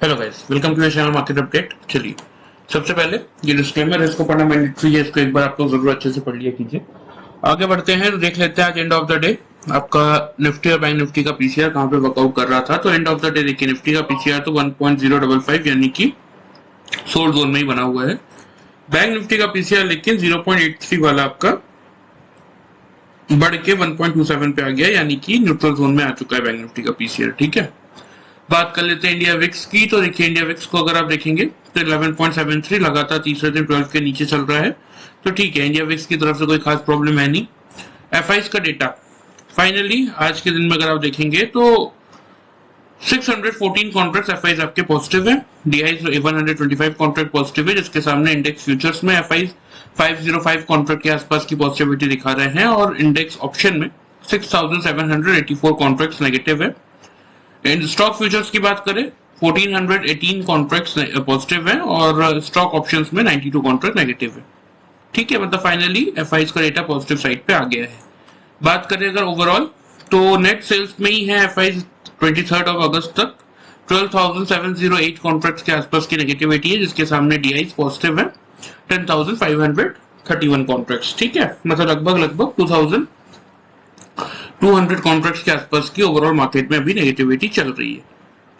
Hello guys, welcome to your channel market update. चलिए, सबसे पहले ये डिस्क्लेमर है, इसको पढ़ना मैंडेटरी है, इसको एक बार आप लोग जरूर अच्छे से पढ़ लिया कीजिए। आगे बढ़ते हैं तो देख लेते हैं आज एंड ऑफ द डे आपका निफ्टी और बैंक निफ्टी का पीसीआर कहाँ पे वर्कआउट कर रहा था। तो एंड ऑफ द डे देखिए, निफ्टी का पीसीआर तो 1.055 यानी कि सोल्ड जोन में ही बना हुआ है। बैंक निफ्टी का पीसीआर लेकिन 0.83 वाला आपका बढ़ के 1.27 पे आ गया, यानी कि न्यूट्रल जोन में आ चुका है बैंक निफ्टी का पीसीआर। ठीक है, बात कर लेते हैं इंडिया विक्स की। तो देखिए, इंडिया विक्स को अगर आप देखेंगे तो 11.73 लगातार तीसरे दिन 12 के नीचे चल रहा है। तो ठीक है, इंडिया विक्स की तरफ से कोई खास प्रॉब्लम है नहीं। एफआईज का डेटा फाइनली आज के दिन में अगर आप देखेंगे तो 614 कॉन्ट्रैक्ट एफआईज आपके पॉजिटिव है, डीआईज 125 कॉन्ट्रैक्ट पॉजिटिव है, जिसके सामने इंडेक्स फ्यूचर्स में एफआईज 505 कॉन्ट्रैक्ट के आसपास की पॉजिटिविटी दिखा रहे हैं और इंडेक्स ऑप्शन में 6784 कॉन्ट्रैक्ट्स नेगेटिव है। इन स्टॉक फ्यूचर्स की बात करें 1418 कॉन्ट्रैक्ट्स पॉजिटिव है और स्टॉक ऑप्शंस में 92 कॉन्ट्रैक्ट नेगेटिव है। ठीक है, मतलब फाइनली एफआईज का डेटा पॉजिटिव साइड पे आ गया है। बात करें अगर ओवरऑल तो नेट सेल्स में ही है एफआईज 23 अगस्त तक 12,708 कॉन्ट्रैक्ट्स के आसपास की नेगेटिविटी है, जिसके सामने डीआईज पॉजिटिव है 10,531 कॉन्ट्रैक्ट्स। ठीक है, मतलब लगभग 200 कॉन्ट्रैक्ट्स के आसपास की ओवरऑल मार्केट में अभी नेगेटिविटी चल रही है।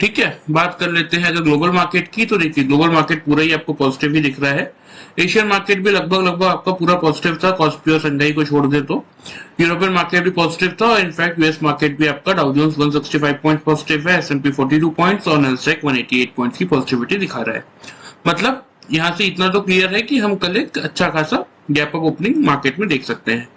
ठीक है, बात कर लेते हैं अगर ग्लोबल मार्केट की। तो देखिए, ग्लोबल मार्केट पूरा ही आपको पॉजिटिव ही दिख रहा है। एशियन मार्केट भी लगभग आपका पूरा पॉजिटिव था, कॉस्पी और संघाई को छोड़ दे तो। यूरोपियन मार्केट भी पॉजिटिव था और इनफैक्ट यूएस मार्केट भी आपका डाउ जोन्स 165 पॉइंट पॉजिटिव है, एसएनपी 42 पॉइंट्स और नैस्डैक 188 पॉइंट्स की पॉजिटिविटी दिखा रहा है। मतलब यहां से इतना तो क्लियर है कि हम कल एक अच्छा खासा गैप अप ओपनिंग मार्केट में देख सकते हैं।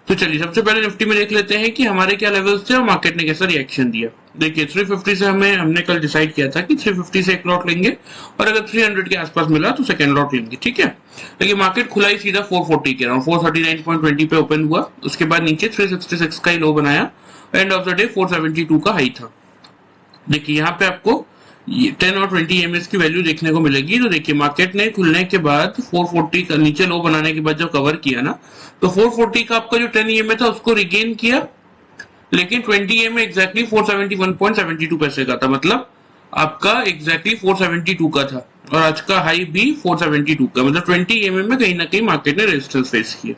तो चलिए, सबसे पहले निफ्टी में देख लेते हैं कि हमारे क्या लेवल्स थे और मार्केट ने कैसा रिएक्शन दिया। देखिए, 350 से हमने कल डिसाइड किया था कि 350 से एक लॉट लेंगे और अगर 300 के आसपास मिला तो सेकंड लॉट लेंगे। ठीक है, लेकिन मार्केट खुला ही सीधा 440 के अराउंड 439.20 पे ओपन हुआ। उसके बाद नीचे 366 का ही लो बनाया। एंड ऑफ द डे 472 का हाई था। देखिए, यहाँ पे आपको 10 और 20 EMS की वैल्यू देखने को मिलेगी। तो देखिए, मार्केट ने खुलने के बाद 440 का नीचे लो बनाने के बाद जब कवर किया ना, तो 440 का आपका जो 10 EMA था उसको रिगेन किया, लेकिन 20 EMA एग्जैक्टली 471.72 पैसे का था। मतलब आपका एग्जैक्टली 472 का था और आज का हाई भी 472 का। मतलब 20 EMA में कहीं ना कहीं मार्केट ने रेजिस्टेंस फेस किया।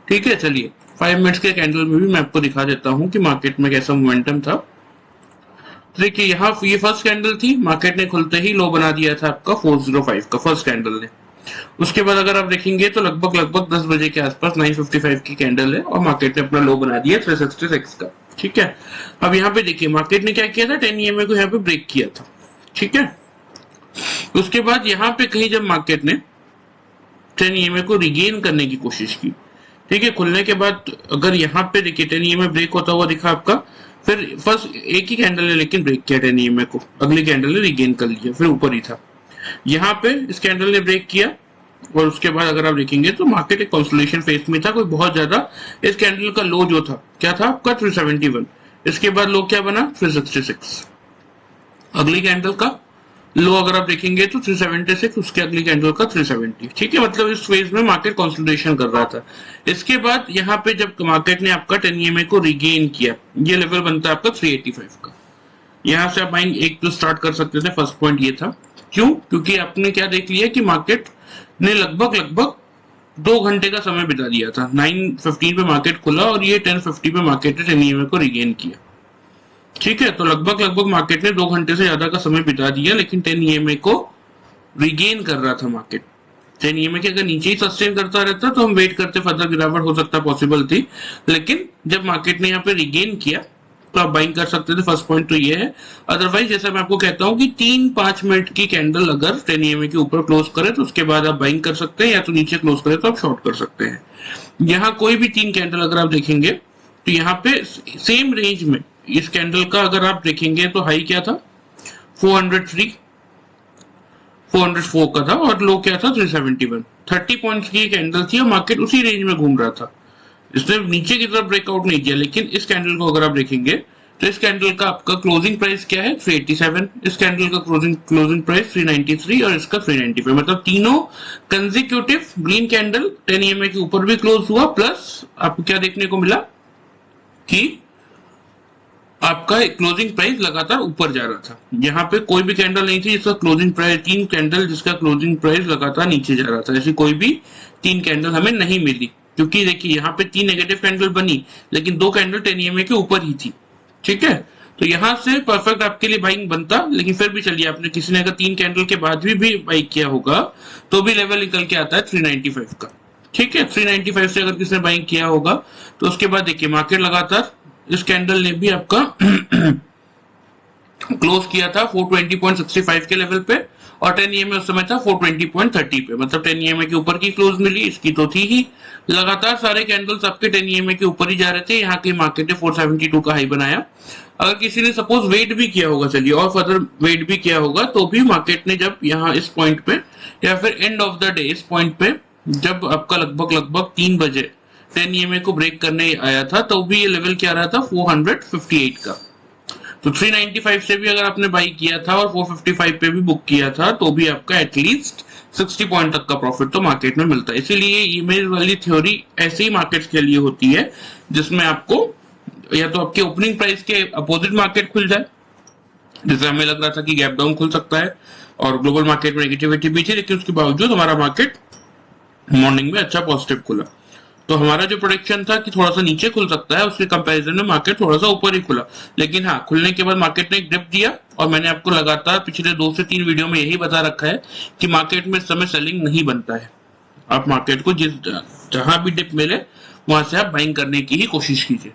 ठीक है, चलिए 5 मिनट्स के कैंडल में भी मैं आपको दिखा देता हूँ कि मार्केट में कैसा मोमेंटम था। देखिए, यहाँ ये फर्स्ट कैंडल थी, मार्केट ने खुलते ही लो बना दिया था आपका 405 का फर्स्ट कैंडल ने। उसके बाद अगर आप देखेंगे तो लगभग 10 बजे के आसपास 955 की कैंडल है और मार्केट ने अपना लो बना दिया 366 का। ठीक है, अब यहाँ पे देखिए मार्केट ने क्या किया था, 10 EMA को यहाँ पे ब्रेक किया था। ठीक है, उसके बाद यहाँ पे कहीं जब मार्केट ने 10 EMA को रिगेन करने की कोशिश की। ठीक है, खुलने के बाद अगर यहाँ पे देखिए 10 EMA ब्रेक होता हुआ दिखा आपका, फिर फर्स्ट एक ही कैंडल ने लेकिन ब्रेक किया 10 EMA को, अगली कैंडल ने रिगेन कर लिया, फिर ऊपर ही था। यहाँ पे इस कैंडल ने ब्रेक किया और उसके बाद अगर आप देखेंगे तो मार्केट एक कंसोलिडेशन फेज में था, कोई बहुत ज्यादा। इस कैंडल का लो जो था क्या था आपका 371, इसके बाद लो क्या बना 366। अगली कैंडल का लो अगर आप देखेंगे तो 376, उसके अगली कैंडल का 370। ठीक है, मतलब इस फेज में मार्केट कंसोलिडेशन कर रहा था। इसके बाद यहाँ पे जब मार्केट ने आपका 10 EMA को रिगेन किया, ये लेवल बनता है आपका 385 का। यहाँ से आप बाइंग एक तो स्टार्ट कर सकते थे, फर्स्ट पॉइंट ये था। क्यों? क्योंकि आपने क्या देख लिया कि मार्केट ने लगभग 2 घंटे का समय बिता दिया था। 9:15 पे मार्केट खुला और ये 10:50 पे मार्केट ने 10 EMA को रिगेन किया। ठीक है, तो लगभग मार्केट ने 2 घंटे से ज्यादा का समय बिता दिया, लेकिन 10 EMA को रिगेन कर रहा था मार्केट। 10 EMA के अगर नीचे ही सस्टेन करता रहता तो हम वेट करते, फर्दर गिरावट हो सकता पॉसिबल थी, लेकिन जब मार्केट ने यहाँ पे रिगेन किया तो आप बाइंग कर सकते थे। फर्स्ट पॉइंट तो ये है। अदरवाइज जैसा मैं आपको कहता हूँ कि 3-5 मिनट की कैंडल अगर 10 EMA के ऊपर क्लोज करे तो उसके बाद आप बाइंग कर सकते हैं, या तो नीचे क्लोज करे तो आप शॉर्ट कर सकते हैं। यहाँ कोई भी 3 कैंडल अगर आप देखेंगे तो यहाँ पे सेम रेंज में इस कैंडल का अगर आप देखेंगे तो हाई क्या था 403, 404 का था और लो क्या था 371। 30 पॉइंट्स की कैंडल थी और मार्केट उसी रेंज में घूम रहा था। इसने नीचे की तरफ ब्रेकआउट नहीं किया, लेकिन इस कैंडल को अगर आप देखेंगे तो इस कैंडल का आपका क्लोजिंग प्राइस क्या है 387, इस कैंडल का क्लोजिंग प्राइस 393 और इसका 395। मतलब तीनों कंसेक्यूटिव ग्रीन कैंडल 10 EMA के ऊपर भी क्लोज हुआ, प्लस आपको क्या देखने को मिला कि आप आपका क्लोजिंग प्राइस लगातार ऊपर जा रहा था। यहाँ पे कोई भी कैंडल नहीं थी जिसका क्लोजिंग प्राइस, 3 कैंडल जिसका क्लोजिंग प्राइस लगातार नीचे जा रहा था, ऐसी कोई भी 3 कैंडल हमें नहीं मिली। क्योंकि देखिए यहाँ पे 3 नेगेटिव कैंडल बनी, लेकिन 2 कैंडल 10 EMA के ऊपर ही थी। ठीक है, तो यहाँ से परफेक्ट आपके लिए बाइंग बनता, लेकिन फिर भी चलिए, आपने किसी ने अगर 3 कैंडल के बाद भी बाई किया होगा तो भी लेवल निकल के आता है 395 का। ठीक है, 395 से अगर किसी ने बाइंग किया होगा तो उसके बाद देखिए मार्केट लगातार, इस कैंडल ने भी आपका क्लोज किया था 420.65 के लेवल पे, और 10 EMA उस समय था 420.30 पे, मतलब 10 EMA के ऊपर की क्लोज मिली, इसकी तो थी ही। लगातार सारे कैंडल्स आपके 10 EMA के ऊपर ही जा रहे थे। यहाँ के मार्केट ने 472 का हाई बनाया। अगर किसी ने सपोज वेट भी किया होगा, चलिए और फर्दर वेट भी किया होगा, तो भी मार्केट ने जब यहाँ इस पॉइंट पे या फिर एंड ऑफ द डे इस पॉइंट पे जब आपका लगभग 3 बजे 10 EMA को ब्रेक करने आया था, तो भी ये लेवल क्या रहा था 458 का। तो 395 से भी अगर आपने बाई किया था और 455 पे भी बुक किया था, तो भी आपका एटलीस्ट 60 पॉइंट तक का प्रॉफिट तो मार्केट में मिलता है। इसीलिए इमेज वाली थ्योरी ऐसे ही मार्केट्स के लिए होती है, जिसमें आपको या तो आपके ओपनिंग प्राइस के अपोजिट मार्केट खुल जाए, जैसे हमें लग रहा था कि गैप डाउन खुल सकता है और ग्लोबल मार्केट में नेगेटिविटी भी थी, लेकिन उसके बावजूद हमारा मार्केट मॉर्निंग में अच्छा पॉजिटिव खुला। तो हमारा जो प्रोडिक्शन था कि थोड़ा सा नीचे खुल सकता है, उसके कंपैरिजन में मार्केट थोड़ा सा ऊपर ही खुला। लेकिन हाँ, खुलने के बाद मार्केट ने एक डिप दिया, और मैंने आपको लगातार पिछले 2 से 3 वीडियो में यही बता रखा है कि मार्केट में इस समय सेलिंग नहीं बनता है। आप मार्केट को जहां भी डिप मिले वहां से आप बाइंग करने की ही कोशिश कीजिए,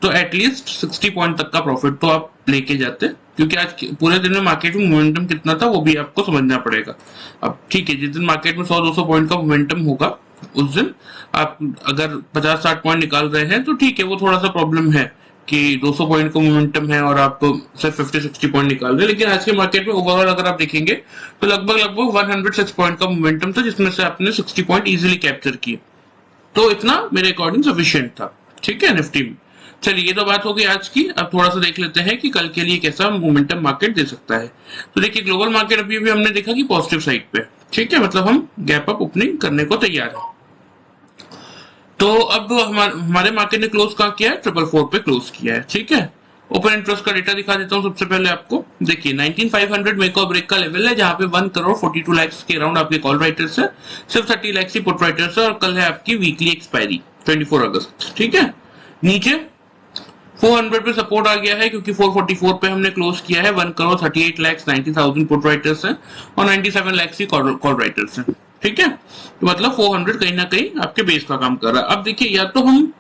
तो एटलीस्ट 60 पॉइंट तक का प्रॉफिट तो आप लेके जाते, क्योंकि आज पूरे दिन में मार्केट में मोमेंटम कितना था वो भी आपको समझना पड़ेगा। अब ठीक है, जिस दिन मार्केट में 100-200 पॉइंट का मोमेंटम होगा, उस दिन आप अगर 50-60 पॉइंट निकाल रहे हैं तो ठीक है, वो थोड़ा सा प्रॉब्लम है कि 200 पॉइंट का मोमेंटम है और आप सिर्फ 50-60 पॉइंट निकाल रहे हैं। लेकिन आज के मार्केट में ओवरऑल अगर आप देखेंगे तो लगभग 106 पॉइंट का मोमेंटम था, जिसमें से आपने 60 पॉइंट इजीली कैप्चर किए, तो इतना मेरे अकॉर्डिंग सफिशिएंट था। ठीक है, निफ्टी में। चलिए, ये तो बात हो गई आज की। अब थोड़ा सा देख लेते हैं कि कल के लिए कैसा मोमेंटम मार्केट दे सकता है। तो देखिए, ग्लोबल मार्केट अभी भी हमने देखा कि पॉजिटिव साइड पे। ठीक है, मतलब हम गैप अप ओपनिंग करने को तैयार है। तो अब हमारे मार्केट ने क्लोज कहाँ किया है, 444 पे क्लोज किया है। ठीक है, ओपन इंटरेस्ट का डेटा दिखा देता हूँ सबसे पहले आपको। देखिए 19500 मेक और ब्रेक का लेवल है, जहां पे 1,42 लाख के अराउंड आपके कॉल राइटर्स है, सिर्फ 30 लाख ही पुट राइटर्स है, और कल है आपकी वीकली एक्सपायरी 24 अगस्त। ठीक है, नीचे 400 पे सपोर्ट आ गया है, क्योंकि 444 पे हमने क्लोज किया है। 1,38,90,000 पुट राइटर्स है और 97 लाख ही कॉल राइटर्स है। ठीक है, तो मतलब 400 कहीं ना कहीं आपके बेस का काम कर रहा है। अब देखिए, या तो हम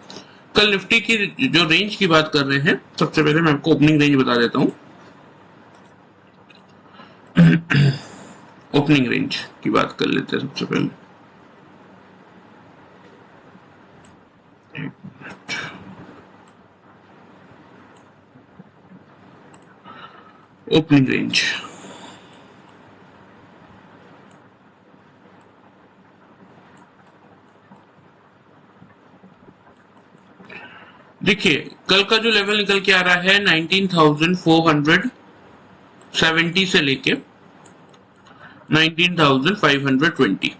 कल निफ्टी की जो रेंज की बात कर रहे हैं, सबसे पहले मैं आपको ओपनिंग रेंज बता देता हूं। ओपनिंग रेंज की बात कर लेते हैं सबसे पहले। ओपनिंग रेंज देखिए, कल का जो लेवल निकल के आ रहा है 19,470 से लेके 19,520,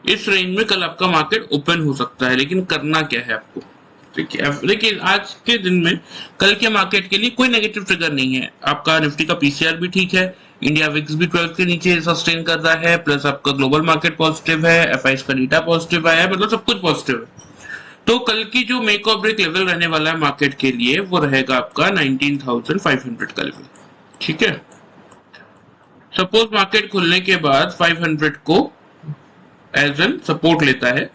इस रेंज में कल आपका मार्केट ओपन हो सकता है। लेकिन करना क्या है आपको, देखिए आज के दिन में कल के मार्केट के लिए कोई नेगेटिव ट्रिगर नहीं है। आपका निफ्टी का पीसीआर भी ठीक है, इंडिया विक्स भी 12 के नीचे सस्टेन कर रहा है, प्लस आपका ग्लोबल मार्केट पॉजिटिव है, एफआईएस का डेटा पॉजिटिव आया है, मतलब सब कुछ पॉजिटिव है। तो कल की जो मेक और ब्रेक लेवल रहने वाला है मार्केट के लिए, वो रहेगा आपका 19,500 का लेवल। ठीक है, सपोज मार्केट खुलने के बाद 500 को एज एन सपोर्ट लेता है।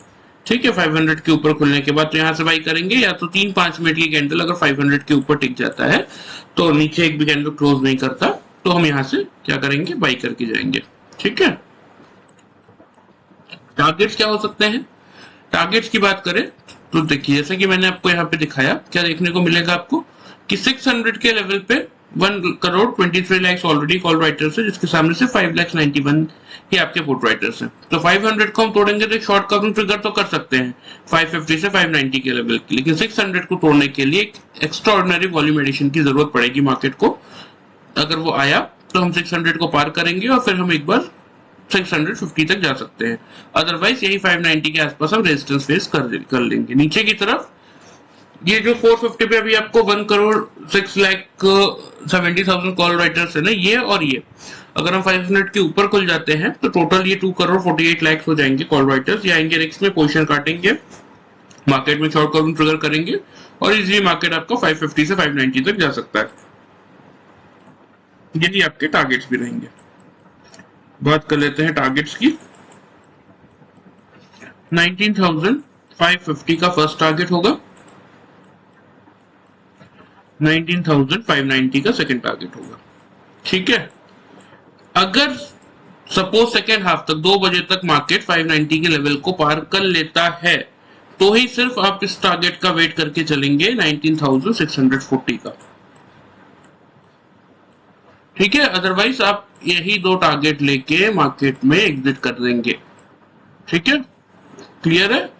ठीक है, 500 के ऊपर खुलने के बाद तो यहां से बाई करेंगे, या तो 3-5 मिनट की कैंडल अगर 500 के ऊपर टिक जाता है तो नीचे एक भी कैंडल क्लोज नहीं करता, तो हम यहां से क्या करेंगे, बाई करके जाएंगे। ठीक है, टारगेट्स क्या हो सकते हैं, टारगेट्स की बात करें तो देखिए, जैसे कि मैंने आपको यहाँ पे दिखाया, क्या देखने को मिलेगा आपको कि 600 के लेवल पे 1,23 लाख ऑलरेडी कॉल राइटर्स है, जिसके सामने से 5,91 ही आपके पुट राइटर्स हैं। तो 500 को हम तोड़ेंगे तो एक शॉर्ट कवरिंग ट्रिगर तो कर सकते हैं 550 से 590 के लेवल की, लेकिन 600 को तोड़ने के लिए एक एक्स्ट्राऑर्डिनरी वॉल्यूम एडिशन की जरूरत पड़ेगी मार्केट को। अगर वो आया तो हम 600 को पार करेंगे और फिर हम एक बार 650 तक जा सकते हैं। अदरवाइज यही 590 के आसपास हम रेजिस्टेंस फेस कर लेंगे। नीचे की तरफ ये जो 450 पे अभी आपको 1,06,70,000 कॉल राइटर्स है ना, ये और ये अगर हम 500 के ऊपर खुल जाते हैं तो टोटल ये 2,48,00,000 हो जाएंगे कॉल राइटर्स। ये आएंगे रिक्स में, पोजीशन काटेंगे, मार्केट में शॉर्ट कवरिंग ट्रिगर करेंगे और इजीली मार्केट आपका 550 से 590 तक जा सकता है, यदि आपके टारगेट्स भी रहेंगे। बात कर लेते हैं टारगेट्स की। 19,550 का फर्स्ट टारगेट होगा, 19,590 का सेकंड टारगेट होगा। ठीक है, अगर सपोज सेकेंड हाफ तक 2 बजे तक मार्केट 590 के लेवल को पार कर लेता है तो ही सिर्फ आप इस टारगेट का वेट करके चलेंगे 19,640 का। ठीक है, अदरवाइज आप यही 2 टारगेट लेके मार्केट में एग्जिट कर देंगे। ठीक है, क्लियर है।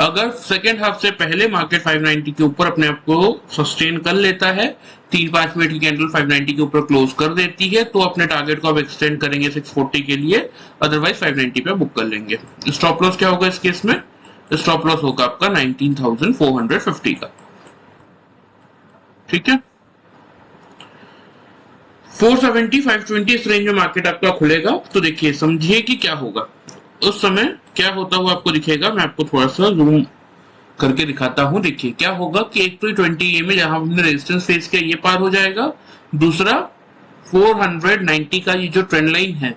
अगर सेकेंड हाफ से पहले मार्केट 590 के ऊपर अपने आप को सस्टेन कर लेता है, 3-5 मिनट की कैंडल 590 के ऊपर क्लोज कर देती है, तो अपने टारगेट को आप एक्सटेंड करेंगे 640 के लिए, अदरवाइज 590 पे बुक कर लेंगे। स्टॉप लॉस क्या होगा इस केस में? स्टॉप लॉस होगा आपका 19,450 का। ठीक है, 470 520 इस रेंज में मार्केट आपका खुलेगा। तो देखिए, समझिए कि क्या होगा उस समय, क्या होता हुआ आपको दिखेगा। मैं आपको थोड़ा सा जूम करके दिखाता हूं। देखिए क्या होगा कि एक तो 20 में जहां हमने रेजिस्टेंस फेस किया ये पार हो जाएगा, दूसरा 490 का ये जो ट्रेंड लाइन है,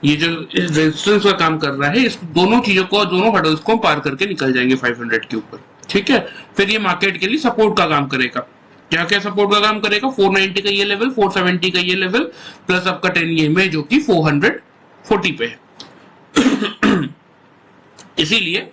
ये जो इस रेजिस्टेंस का काम कर रहा है, इस दोनों चीजों को, दोनों हडल्स को पार करके निकल जाएंगे 500 के ऊपर। ठीक है, फिर ये मार्केट के लिए सपोर्ट का काम करेगा। क्या क्या सपोर्ट का काम करेगा? 490 का ये लेवल, 470 का ये लेवल, प्लस आपका 10 में जो कि 440 पे है। इसीलिए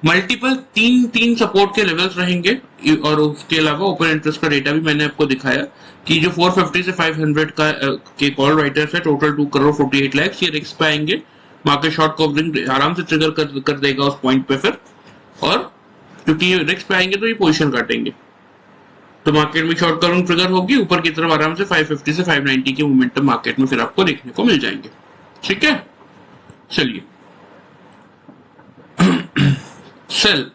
मल्टीपल तीन सपोर्ट के लेवल्स रहेंगे। और उसके अलावा ओपन इंटरेस्ट का डेटा भी मैंने आपको दिखाया कि जो 450 से 500 का के कॉल राइटर्स है, टोटल 2,48,00,000 ये रिस्क पे आएंगे। मार्केट शॉर्ट कवरिंग आराम से ट्रिगर कर देगा उस पॉइंट पे फिर, और क्योंकि ये रिस्क पे आएंगे तो ये पोजीशन काटेंगे, तो मार्केट में शॉर्ट कवरिंग ट्रिगर होगी, ऊपर की तरफ आराम से 550 से 590 के मोमेंटम मार्केट में फिर आपको देखने को मिल जाएंगे। ठीक है, चलिए सेल,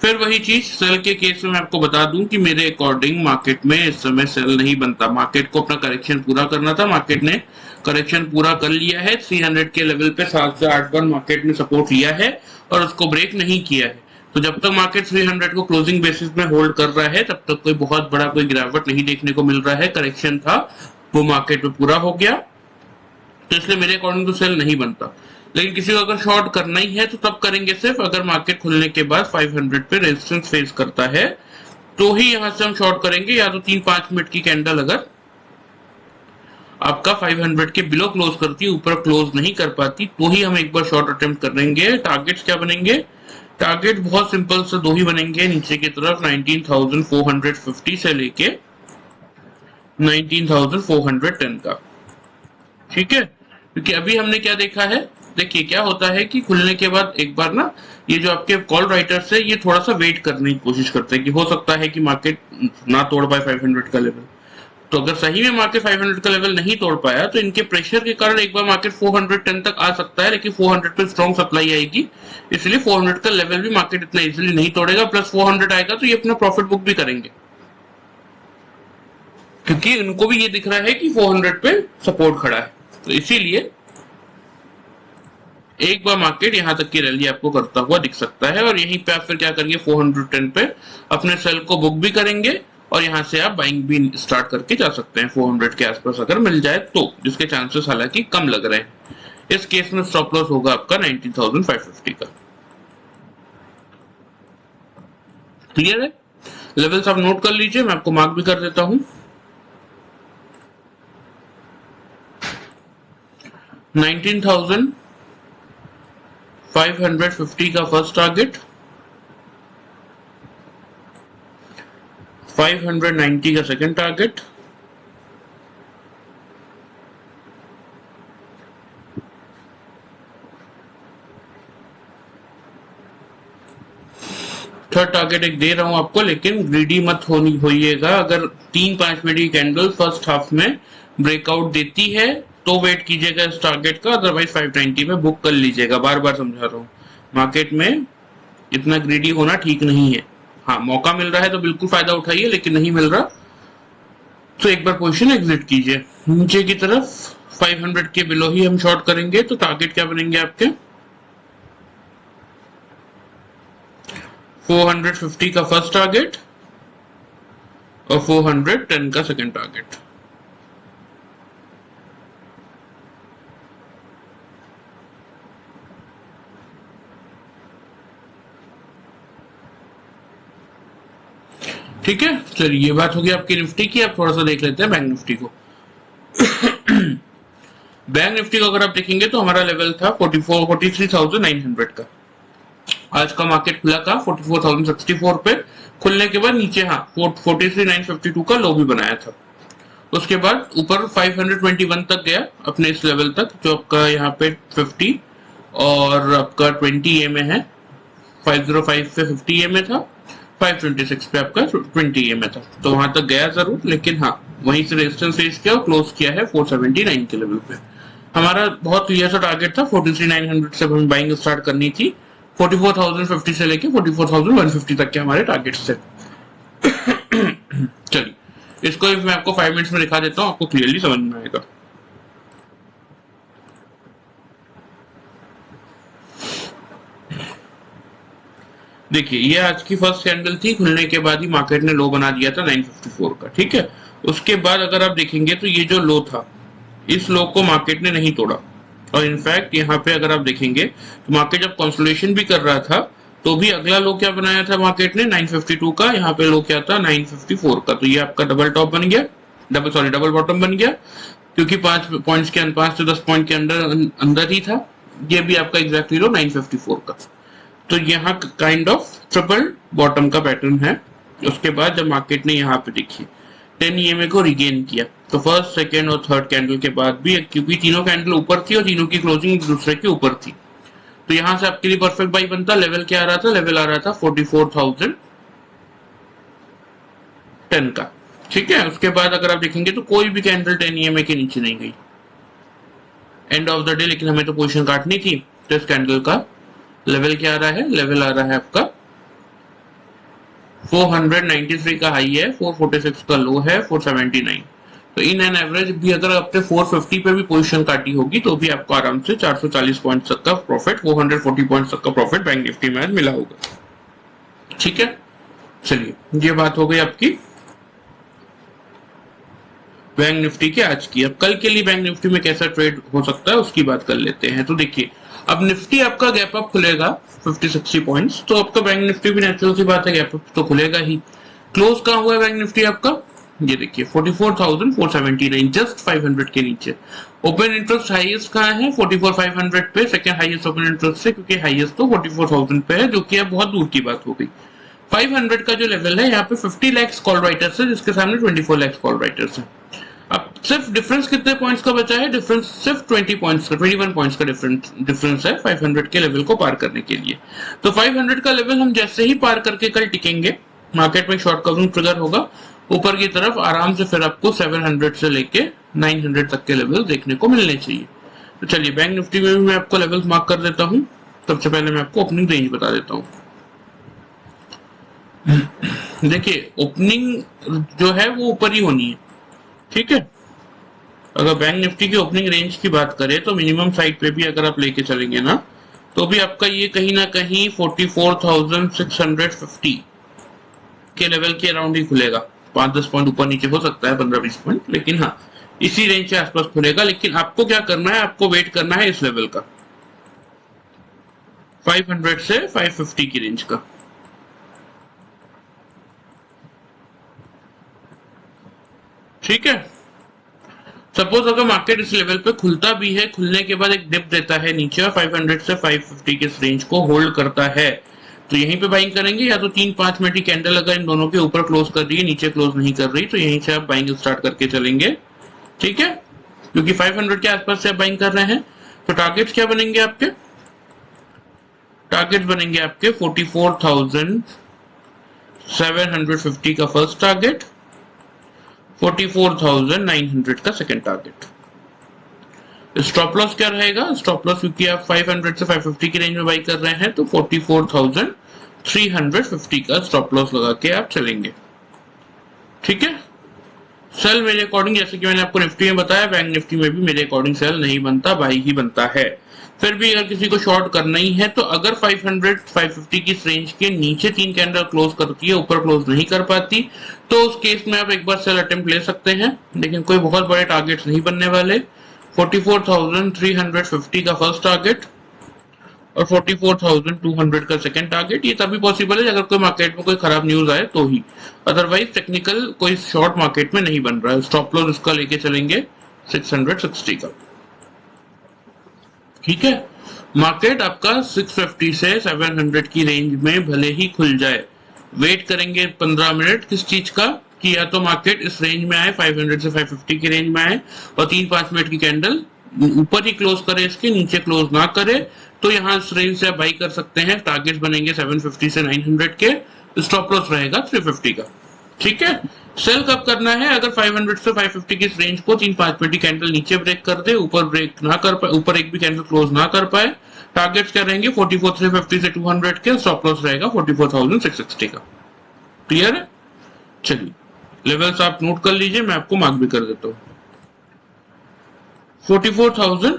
फिर वही चीज सेल के केस में मैं आपको बता दूं कि मेरे अकॉर्डिंग मार्केट में इस समय सेल नहीं बनता। मार्केट को अपना करेक्शन पूरा करना था, मार्केट ने करेक्शन पूरा कर लिया है। 300 के लेवल पे 7 से 8 बार मार्केट ने सपोर्ट लिया है और उसको ब्रेक नहीं किया है। तो जब तक मार्केट 300 को क्लोजिंग बेसिस में होल्ड कर रहा है तब तक कोई बहुत बड़ा कोई गिरावट नहीं देखने को मिल रहा है। करेक्शन था वो मार्केट में पूरा हो गया, तो इसलिए मेरे अकॉर्डिंग तो सेल नहीं बनता। लेकिन किसी को अगर शॉर्ट करना ही है तो तब करेंगे सिर्फ अगर मार्केट खुलने के बाद 500 पे रेजिस्टेंस फेस करता है तो ही यहां से हम शॉर्ट करेंगे, या तो 3-5 मिनट की कैंडल अगर आपका 500 के बिलो क्लोज करती है, ऊपर क्लोज नहीं कर पाती, तो ही हम एक बार शॉर्ट अटेम्प्ट करेंगे। टारगेट्स क्या बनेंगे? टारगेट बहुत सिंपल से 2 ही बनेंगे नीचे की तरफ, 19,450 से लेके 19,410 का। ठीक है, क्योंकि अभी हमने क्या देखा है, देखिए क्या होता है कि खुलने के बाद एक बार ना ये जो आपके कॉल राइटर्स है ये थोड़ा सा वेट करने की कोशिश करते हैं कि हो सकता है कि मार्केट ना तोड़ पाए 500 का लेवल। तो अगर सही में मार्केट 500 का लेवल नहीं तोड़ पाया तो इनके प्रेशर के कारण एक बार मार्केट 410 तक आ सकता है, लेकिन 400 पे स्ट्रॉन्ग सप्लाई आएगी, इसलिए 400 का लेवल भी मार्केट इतना इजीली नहीं तोड़ेगा। प्लस 400 आएगा तो ये अपना प्रॉफिट बुक भी करेंगे, क्योंकि इनको भी ये दिख रहा है कि 400 पे सपोर्ट खड़ा है। तो इसीलिए एक बार मार्केट यहां तक की रैली आपको करता हुआ दिख सकता है, और यहीं पे आप फिर क्या करेंगे, 410 पे अपने सेल को बुक भी करेंगे और यहां से आप बाइंग भी स्टार्ट करके जा सकते हैं 400 के आसपास अगर मिल जाए तो, जिसके चांसेस हालांकि कम लग रहे हैं। इस केस में स्टॉप लॉस होगा आपका 19,550 का। क्लियर है? लेवल्स आप नोट कर लीजिए, मैं आपको मार्क भी कर देता हूं। 19,550 का फर्स्ट टारगेट, 590 का सेकंड टारगेट, 3rd टारगेट एक दे रहा हूं आपको, लेकिन ग्रीडी मत होइएगा। अगर 3-5 मिनट की कैंडल फर्स्ट हाफ में ब्रेकआउट देती है तो वेट कीजिएगा इस टारगेट का, अदरवाइज 590 में बुक कर लीजिएगा। बार बार समझा रहा हूं, मार्केट में इतना ग्रीडी होना ठीक नहीं है। हाँ, मौका मिल रहा है तो बिल्कुल फायदा उठाइए, लेकिन नहीं मिल रहा तो एक बार पोजीशन एग्जिट कीजिए। नीचे की तरफ 500 के बिलो ही हम शॉर्ट करेंगे, तो टारगेट क्या बनेंगे आपके 450 का फर्स्ट टारगेट और 410 का सेकंड टारगेट। ठीक है, चलिए ये बात होगी आपकी निफ्टी की। अब थोड़ा सा देख लेते हैं बैंक निफ्टी को। बैंक निफ्टी को अगर आप देखेंगे तो हमारा लेवल था 43,900 का। आज का मार्केट खुला का 44,064 पे, खुलने के बाद नीचे हाँ 43,952 का लो भी बनाया था। उसके बाद ऊपर 521 तक गया अपने इस लेवल तक, जो आपका यहाँ पे 50 और आपका 20 ए में है। 505 पे 50 ए में था, 526 पे आपका 20 ए में था, तो वहां तक गया जरूर, लेकिन हाँ वहीं से रेजिस्टेंस फेस किया और क्लोज किया है 479 के लेवल पे। हमारा बहुत क्लियर सा टारगेट था 43,900 से हमें बाइंग स्टार्ट करनी थी। 44,050 से लेके 44,150 तक के हमारे टारगेट्स थे। चलिए इसको मैं आपको 5 मिनट्स में दिखा देता हूँ, आपको क्लियरली समझ में आएगा। देखिए ये आज की फर्स्ट कैंडल थी, खुलने के बाद ही मार्केट ने लो बना दिया था 954 का। ठीक है, उसके बाद अगर आप देखेंगे तो ये जो लो था, इस लो को मार्केट ने नहीं तोड़ा, और इनफैक्ट यहाँ पे अगर आप देखेंगे तो मार्केट जब कंसोलिडेशन भी कर रहा था तो भी अगला लो क्या बनाया था मार्केट ने 952 का, यहाँ पे लो क्या था 954 का। तो ये आपका डबल टॉप बन गया, डबल बॉटम बन गया, क्योंकि 5 पॉइंट्स के 5 से 10 पॉइंट के अंदर ही था। ये भी आपका एग्जैक्टली लो 954 का। तो यहाँ काइंड ऑफ ट्रिपल बॉटम का पैटर्न है। उसके बाद जब मार्केट ने यहाँ पे देखिए 10 ईएमए को रिगेन किया, तो फर्स्ट सेकेंड और थर्ड कैंडल के बाद भी, क्योंकि तीनों कैंडल ऊपर थी और तीनों की क्लोजिंग एक दूसरे के ऊपर थी, तो यहां से आपके लिए परफेक्ट बाई बनता। लेवल क्या आ रहा था, लेवल आ रहा था 44,010 का। ठीक है, उसके बाद अगर आप देखेंगे तो कोई भी कैंडल 10 ईएमए के नीचे नहीं गई एंड ऑफ द डे, लेकिन हमें तो पोजीशन काटनी थी। तो इस कैंडल का लेवल क्या आ रहा है, लेवल आ रहा है आपका 493 का हाई है, 446 का लो है, 479। तो इन एन एवरेज भी अगर आपने 450 पे भी पोजीशन काटी होगी तो भी आपको आराम से 440 पॉइंट तक का प्रॉफिट, 440 पॉइंट तक का प्रॉफिट बैंक निफ्टी में आज मिला होगा। ठीक है, चलिए ये बात हो गई आपकी बैंक निफ्टी के आज की। अब कल के लिए बैंक निफ्टी में कैसा ट्रेड हो सकता है उसकी बात कर लेते हैं। तो देखिए अब निफ्टी आपका गैप अप खुलेगा 50-60 पॉइंट्स, तो आपका बैंक निफ्टी भी नेचुरल सी बात है गैप अप तो खुलेगा ही। क्लोज कहाँ हुआ है बैंक निफ्टी आपका, ये देखिए 44,479, जस्ट 500 के नीचे। ओपन इंटरेस्ट हाईएस्ट कहाँ है 44,500 पे, सेकंड हाईएस्ट ओपन इंटरेस्ट है, क्योंकि हाईएस्ट तो 44,000 पे है, जो कि अब बहुत दूर की बात हो गई। 500 का जो लेवल है यहाँ पे 50 लाख कॉल राइटर्स है, जिसके सामने 24 लाख कॉल राइटर्स है। अब सिर्फ डिफरेंस कितने पॉइंट्स का बचा है, डिफरेंस सिर्फ 21 पॉइंट्स का डिफरेंस है 500 के लेवल को पार करने के लिए। तो 500 का लेवल हम जैसे ही पार करके कल टिकेंगे, मार्केट में शॉर्ट कवरिंग ट्रिगर होगा ऊपर की तरफ आराम से, फिर आपको 700 से लेके 900 तक के लेवल देखने को मिलने चाहिए। तो चलिए बैंक निफ्टी में भी मैं आपको लेवल्स मार्क कर देता हूँ। सबसे पहले मैं आपको ओपनिंग रेंज बता देता हूँ। देखिए ओपनिंग जो है वो ऊपर ही होनी है। ठीक है, अगर बैंक निफ्टी की ओपनिंग रेंज की बात करें तो मिनिमम साइड पे भी अगर आप लेके चलेंगे ना, तो भी आपका ये कहीं ना कहीं 44,650 के लेवल के अराउंड ही खुलेगा। 5-10 पॉइंट ऊपर नीचे हो सकता है, 15-20 पॉइंट, लेकिन हाँ इसी रेंज के आसपास खुलेगा। लेकिन आपको क्या करना है, आपको वेट करना है इस लेवल का, 500 से 550 की रेंज का। ठीक है, सपोज अगर मार्केट इस लेवल पे खुलता भी है, खुलने के बाद एक डिप देता है नीचे और 500 से 550 के इस रेंज को होल्ड करता है, तो यहीं पे बाइंग करेंगे। या तो 3-5 मिनट की कैंडल अगर इन दोनों के ऊपर क्लोज कर रही है, नीचे क्लोज नहीं कर रही, तो यहीं से आप बाइंग स्टार्ट करके चलेंगे। ठीक है, क्योंकि 500 के आसपास से आप बाइंग कर रहे हैं। तो टारगेट्स क्या बनेंगे आपके, टारगेट बनेंगे आपके 44,750 का फर्स्ट टारगेट, 44,900 का सेकंड टारगेट। स्टॉप लॉस क्या रहेगा, स्टॉप लॉस क्योंकि आप 500 से 550 की रेंज में बाई कर रहे हैं तो 44,300 350 का स्टॉप लॉस लगा के आप चलेंगे। ठीक है, सेल मेरे अकॉर्डिंग, जैसे कि मैंने आपको निफ्टी में बताया, बैंक निफ्टी में भी मेरे अकॉर्डिंग सेल नहीं बनता, बाई ही बनता है। फिर भी अगर किसी को शॉर्ट करना ही है तो अगर 500 550 की इस रेंज के नीचे 3 कैंडल क्लोज करती है, ऊपर क्लोज नहीं कर पाती, तो उस केस में आप एक बार सेल अटेम्प्ट ले सकते हैं, लेकिन कोई बहुत बड़े टारगेट्स नहीं बनने वाले। 44,350 का फर्स्ट टारगेट और 44,200 का सेकंड टारगेट, ये तभी पॉसिबल है अगर कोई मार्केट में कोई खराब न्यूज आए तो ही, अदरवाइज टेक्निकल कोई शॉर्ट मार्केट में नहीं बन रहा है। स्टॉप लॉस इसका लेके चलेंगे 660 का। ठीक है, मार्केट आपका 650 से 700 की रेंज में भले ही खुल जाए, वेट करेंगे 15 मिनट किस चीज का, कि या तो मार्केट इस रेंज में आए, 500 से 550 की रेंज में आए और 3-5 मिनट की कैंडल ऊपर ही क्लोज करे, इसके नीचे क्लोज ना करे, तो यहाँ इस रेंज से आप बाई कर सकते हैं। टारगेट्स बनेंगे 750 से 900 के, स्टॉप लॉस रहेगा 350 का। ठीक है, सेल कब करना है, अगर 500 से 550 की इस रेंज को 3-5 मिनट की कैंडल नीचे ब्रेक कर दे, ऊपर ब्रेक ना कर पाए, ऊपर एक भी कैंडल क्लोज ना कर पाए, टारगेट्स क्या रहेंगे 44,350 से 200 के, स्टॉप लॉस रहेगा 44,660 का। क्लियर है, चलिए लेवल्स आप नोट कर लीजिए, मैं आपको मार्क भी कर देता हूँ। 44,000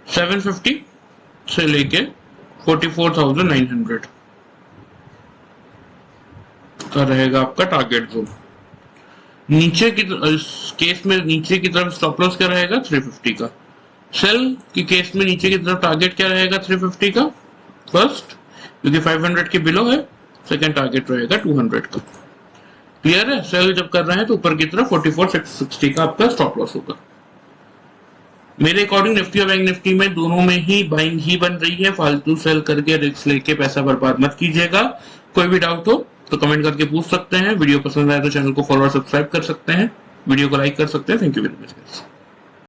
750 से लेके 44,900 का रहेगा आपका टारगेट जोन। नीचे की इस केस में नीचे की तरफ स्टॉप लॉस क्या रहेगा 350 का। सेल की केस में नीचे की तरफ टारगेट क्या रहेगा 350 का फर्स्ट, क्योंकि 500 के बिलो है। सेकंड टारगेट रहेगा 200 का। क्लियर है, सेल जब कर रहे हैं तो ऊपर की तरफ 44,660 का आपका स्टॉप लॉस होगा। मेरे अकॉर्डिंग निफ्टी और बैंक निफ्टी में दोनों में ही बाइंग ही बन रही है, फालतू सेल करके रिस्क लेके पैसा बर्बाद मत कीजिएगा। कोई भी डाउट हो तो कमेंट करके पूछ सकते हैं। वीडियो पसंद आए तो चैनल को फॉलो और सब्सक्राइब कर सकते हैं, वीडियो को लाइक कर सकते हैं। Thank you very much.